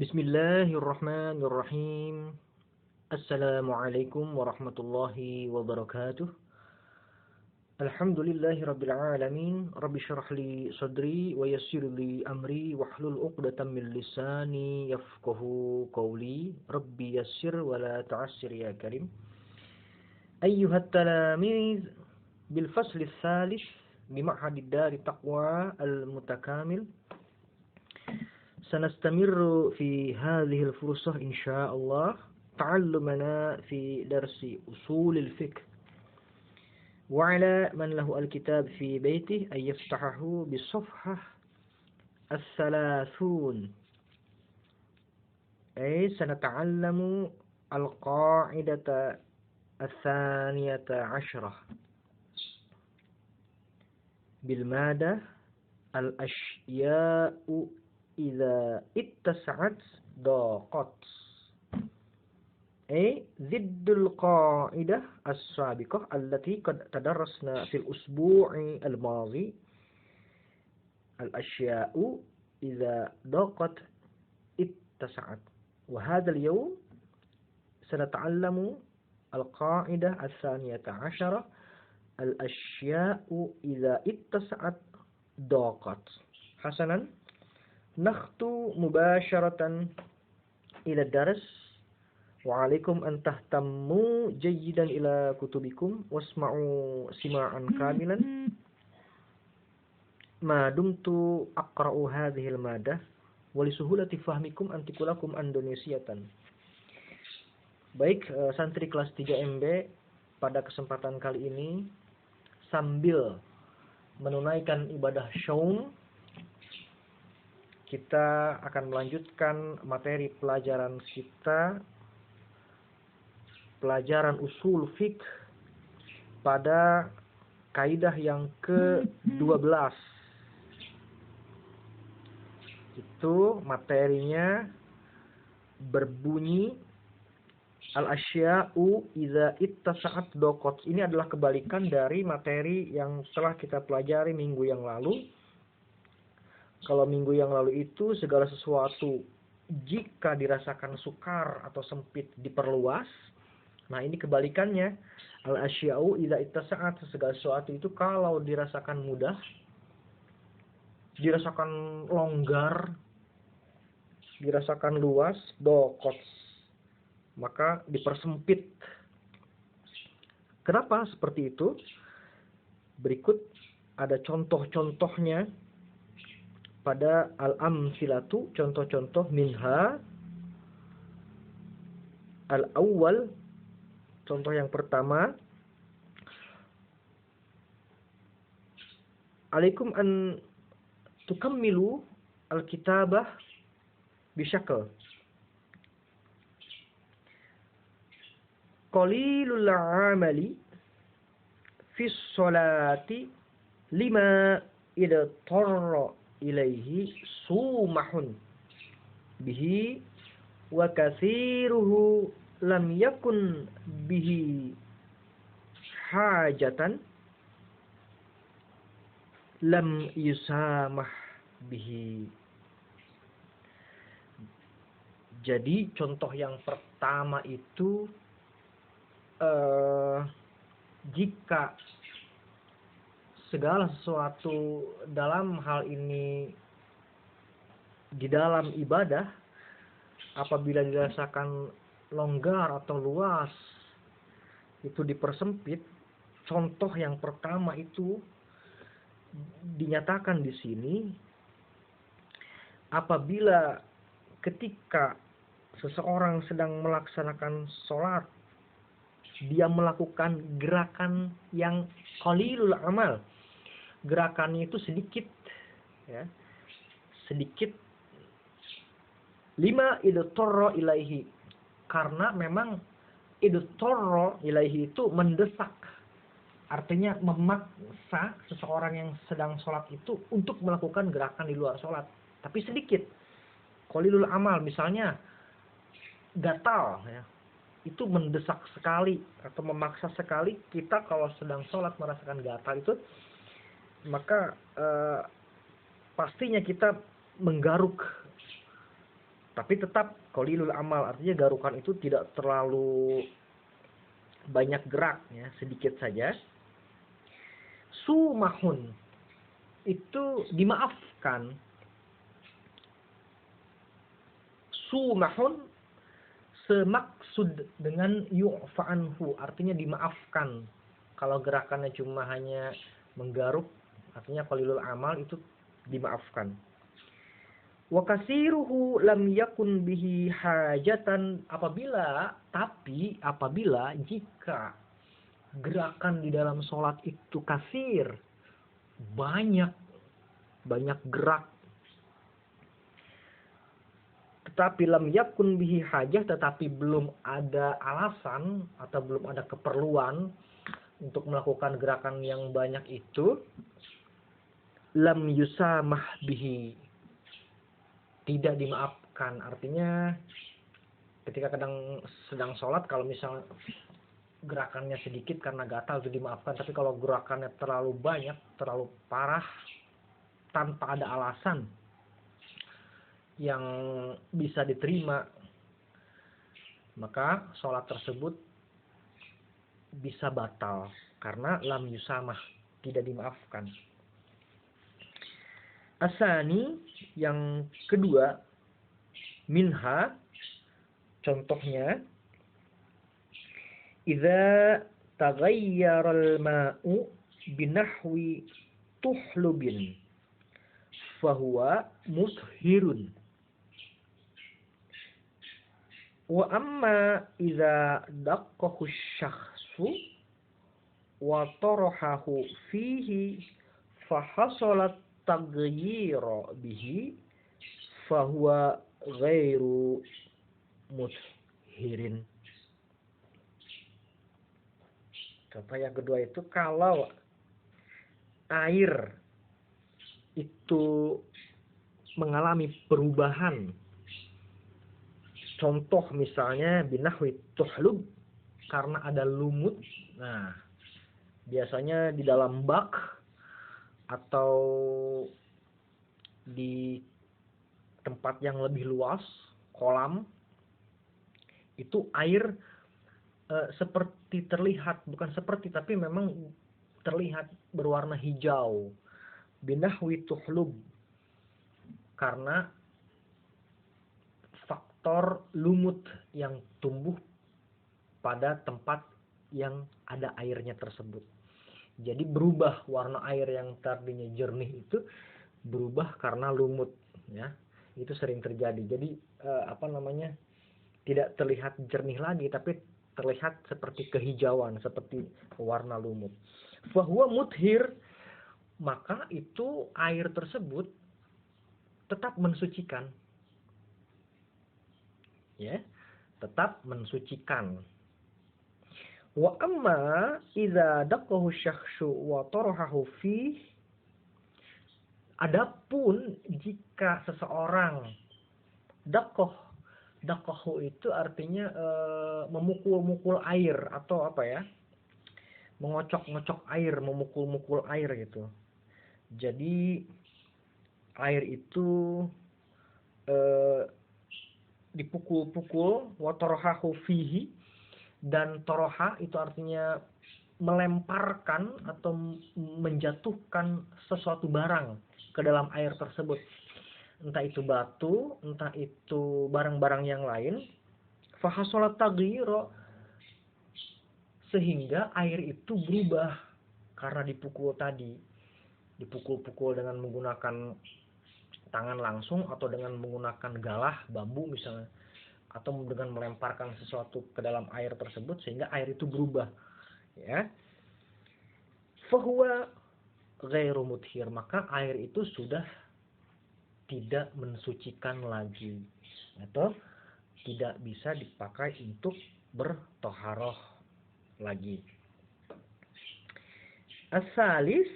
Bismillahirrahmanirrahim. Assalamualaikum warahmatullahi wabarakatuh. Alhamdulillahi rabbil alamin. Rabbi syrah li sadri wa yassir li amri wahlul 'uqdatam min lisani yafqahu qawli. Rabbi yassir wa la tu'assir ya karim. Ayyuhat talamiz bil fasli tsalits bi ma'hadid dari taqwa al mutakamil. سنستمر في هذه الفرصة إن شاء الله تعلمنا في درس أصول الفقه وعلى من له الكتاب في بيته أن يفتحه بالصفحة 30 أي سنتعلم القاعدة 12 بالمادة الأشياء إذا اتسعت ضاقت أي ضد القاعدة السابقة التي قد تدرسنا في الأسبوع الماضي الأشياء إذا ضاقت اتسعت وهذا اليوم سنتعلم القاعدة 12 الأشياء إذا اتسعت ضاقت. حسنا نخطو مباشرة إلى الدرس وعليكم أن تهتموا جيدا إلى كتبكم واسمعوا سماعا كاملا ما دمت أقرأ هذه المادة ولسهولة فهمكم أنتقل لكم إندونيسية. Baik, santri kelas 3 MB, pada kesempatan kali ini sambil menunaikan ibadah syaum kita akan melanjutkan materi pelajaran kita, pelajaran usul fiqh pada kaidah yang ke-12. Itu materinya berbunyi al-asya'u idza ittasa'at daqat. Ini adalah kebalikan dari materi yang telah kita pelajari minggu yang lalu. Kalau minggu yang lalu itu segala sesuatu jika dirasakan sukar atau sempit diperluas. Nah, ini kebalikannya. Al-asya'u idza ittasa'at, segala sesuatu itu kalau dirasakan mudah, dirasakan longgar, dirasakan luas, daqat, maka dipersempit. Kenapa seperti itu? Berikut ada contoh-contohnya pada al-amsilatu, contoh-contoh minha. Al-awwal, contoh yang pertama, alaikum an tukammilu al-kitabah bisyakl qalilul amali fi sholati lima idtarra ilaihi sumahun bihi wa katsiruhu lam yakun bihi hajatan lam yusamah bihi. Jadi contoh yang pertama itu jika segala sesuatu dalam hal ini di dalam ibadah apabila dirasakan longgar atau luas itu dipersempit. Contoh yang pertama itu dinyatakan di sini apabila ketika seseorang sedang melaksanakan sholat dia melakukan gerakan yang qalilul amal. Gerakannya itu sedikit, ya, sedikit. Lima idtarra ilaihi, karena memang idtarra ilaihi itu mendesak, artinya memaksa seseorang yang sedang sholat itu untuk melakukan gerakan di luar sholat, tapi sedikit. Qalilul amal, misalnya gatal, ya, itu mendesak sekali atau memaksa sekali. Kita kalau sedang sholat merasakan gatal itu, maka pastinya kita menggaruk Tapi tetap qalilul amal, artinya garukan itu tidak terlalu banyak gerak ya, sedikit saja. Sumahun itu dimaafkan. Sumahun semaksud dengan yu'fa'anhu, artinya dimaafkan. Kalau gerakannya cuma hanya menggaruk, artinya qalilul amal itu dimaafkan. Wa kasiruhu lam yakun bihi hajatan, apabila jika gerakan di dalam sholat itu kasir, banyak gerak, tetapi lam yakun bihi hajah, tetapi belum ada alasan atau belum ada keperluan untuk melakukan gerakan yang banyak itu, lam yusamah bihi, tidak dimaafkan. Artinya ketika sedang sholat, kalau misalnya gerakannya sedikit karena gatal itu dimaafkan. Tapi kalau gerakannya terlalu banyak, terlalu parah, tanpa ada alasan yang bisa diterima, maka sholat tersebut bisa batal karena lam yusamah, tidak dimaafkan. Asani, yang kedua, minha, contohnya, idza taghayyara al-ma'u binahwi tuhlubin fahuwa muthhirun. Wa amma idza daqqahu syakhsu wa tarahahu fihi fahasalat taghyira bihi fahuwa ghairu muthirin. Contoh yang kedua itu kalau air itu mengalami perubahan. Contoh misalnya binahwi tuhlub, karena ada lumut. Nah, biasanya di dalam bak atau di tempat yang lebih luas, kolam, itu air seperti terlihat, bukan seperti tapi memang terlihat berwarna hijau. Binahwi tuhlub, karena faktor lumut yang tumbuh pada tempat yang ada airnya tersebut. Jadi berubah warna air yang tadinya jernih itu berubah karena lumut, ya. Itu sering terjadi. Jadi tidak terlihat jernih lagi, tapi terlihat seperti kehijauan, seperti warna lumut. Fahuwa muthhir, maka itu air tersebut tetap mensucikan. Ya, tetap mensucikan. Wa amma idza daqqahu syakhsu wa tarahahu fi, adapun jika seseorang daqqahu itu artinya memukul-mukul air atau apa ya? Mengocok-ngocok air, memukul-mukul air gitu. Jadi air itu dipukul-pukul, wa tarahahu fihi, dan toroha itu artinya melemparkan atau menjatuhkan sesuatu barang ke dalam air tersebut, entah itu batu, entah itu barang-barang yang lain. Fahasolat taghyira, sehingga air itu berubah karena dipukul tadi, dipukul-pukul dengan menggunakan tangan langsung atau dengan menggunakan galah bambu misalnya, atau dengan melemparkan sesuatu ke dalam air tersebut sehingga air itu berubah, ya. Fahuwa ghairu muthhir, maka air itu sudah tidak mensucikan lagi atau tidak bisa dipakai untuk bertoharoh lagi. Asalis,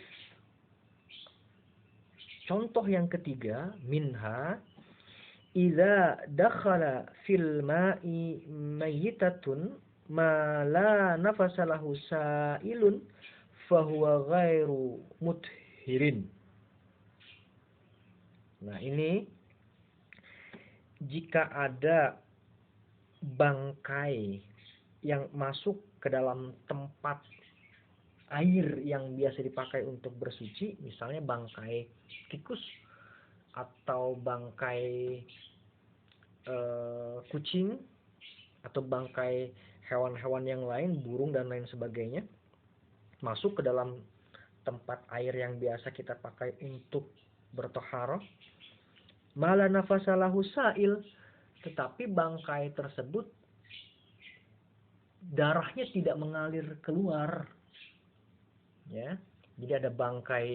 contoh yang ketiga, minha idza dakhala fil ma'i mayyitatun ma la nafasa lahu sa'ilun fahuwa ghairu muthirin. Nah, ini jika ada bangkai yang masuk ke dalam tempat air yang biasa dipakai untuk bersuci, misalnya bangkai tikus atau bangkai kucing atau bangkai hewan-hewan yang lain, burung dan lain sebagainya, masuk ke dalam tempat air yang biasa kita pakai untuk bertoharoh, mala nafasalahu sa'il, tetapi bangkai tersebut darahnya tidak mengalir keluar, ya. Jadi ada bangkai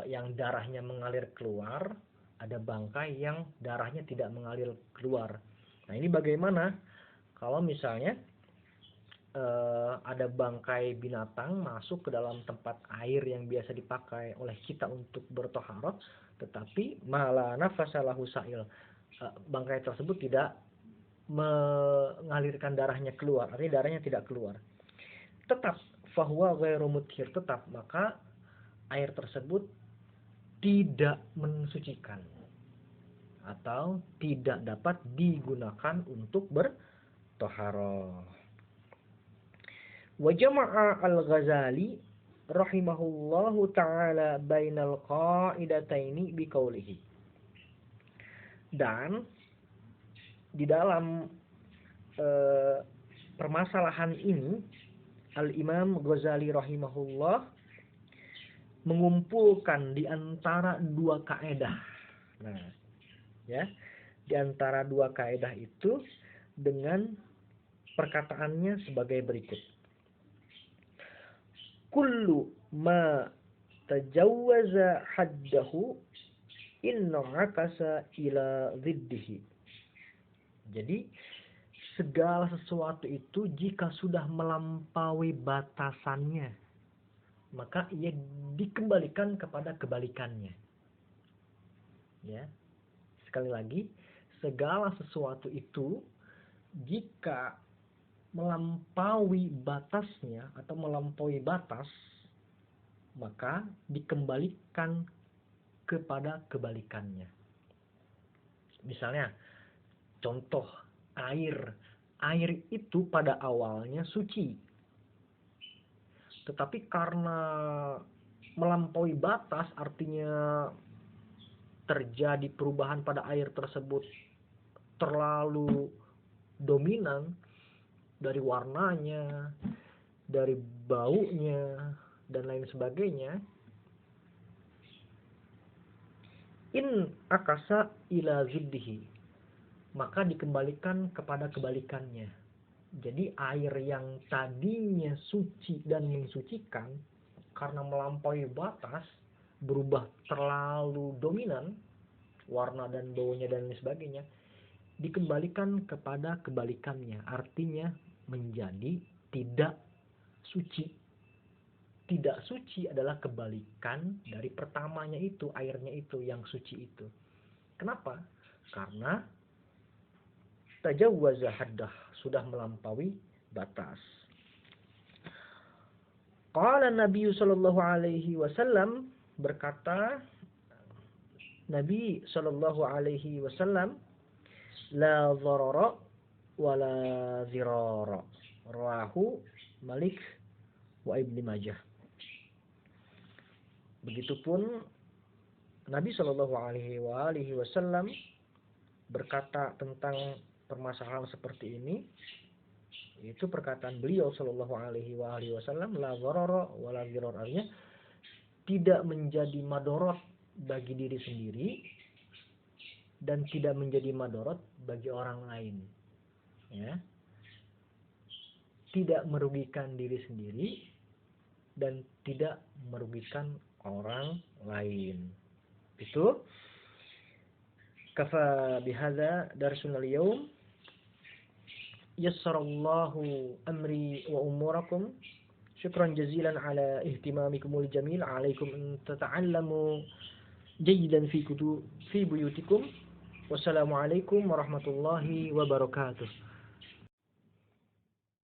yang darahnya mengalir keluar, ada bangkai yang darahnya tidak mengalir keluar. Nah, ini bagaimana kalau misalnya ada bangkai binatang masuk ke dalam tempat air yang biasa dipakai oleh kita untuk bertoharoh, tetapi mala nafasalahu sa'il, bangkai tersebut tidak mengalirkan darahnya keluar, artinya darahnya tidak keluar, tetap fahuwa ghairu muthhir, tetap maka air tersebut tidak mensucikan atau tidak dapat digunakan untuk bertoharoh. Wa jama'a al-Ghazali rahimahullahu ta'ala bainal qa'idataini biqaulihi. Dan di dalam permasalahan ini Al-Imam Ghazali rahimahullah mengumpulkan di antara dua kaidah. Nah, ya, di antara dua kaidah itu dengan perkataannya sebagai berikut. Kullu ma tajawwaza haddahu inna akasa ila ziddihi. Jadi segala sesuatu itu jika sudah melampaui batasannya, maka ia dikembalikan kepada kebalikannya. Ya. Sekali lagi, segala sesuatu itu jika melampaui batasnya atau melampaui batas, maka dikembalikan kepada kebalikannya. Misalnya, contoh air. Air itu pada awalnya suci. Tetapi karena melampaui batas, artinya terjadi perubahan pada air tersebut terlalu dominan dari warnanya, dari baunya, dan lain sebagainya, in akasa ila ziddihi, maka dikembalikan kepada kebalikannya. Jadi air yang tadinya suci dan mensucikan, karena melampaui batas, berubah terlalu dominan warna dan baunya dan lain sebagainya, dikembalikan kepada kebalikannya, artinya menjadi tidak suci. Tidak suci adalah kebalikan dari pertamanya itu, airnya itu yang suci itu. Kenapa? Karena tajawwaza haddah, sudah melampaui batas. Qala Nabi sallallahu alaihi wasallam, berkata Nabi sallallahu alaihi wasallam, la dharara wa la zirara, rawahu Malik wa Ibnu Majah. Begitupun Nabi sallallahu alaihi wasallam berkata tentang permasalahan seperti ini, itu perkataan beliau sallallahu alaihi wasallam, la dharara wa la zirar, artinya tidak menjadi madorot bagi diri sendiri dan tidak menjadi madorot bagi orang lain, ya, tidak merugikan diri sendiri dan tidak merugikan orang lain. Itu kafa bihadza darsuna al-yawm. Yassarallahu amri wa umurakum. Syukran jazilan ala ihtimamikumul jamil. Alaikum an tata'allamu jayidan fi buyutikum. Wassalamualaikum warahmatullahi wabarakatuh.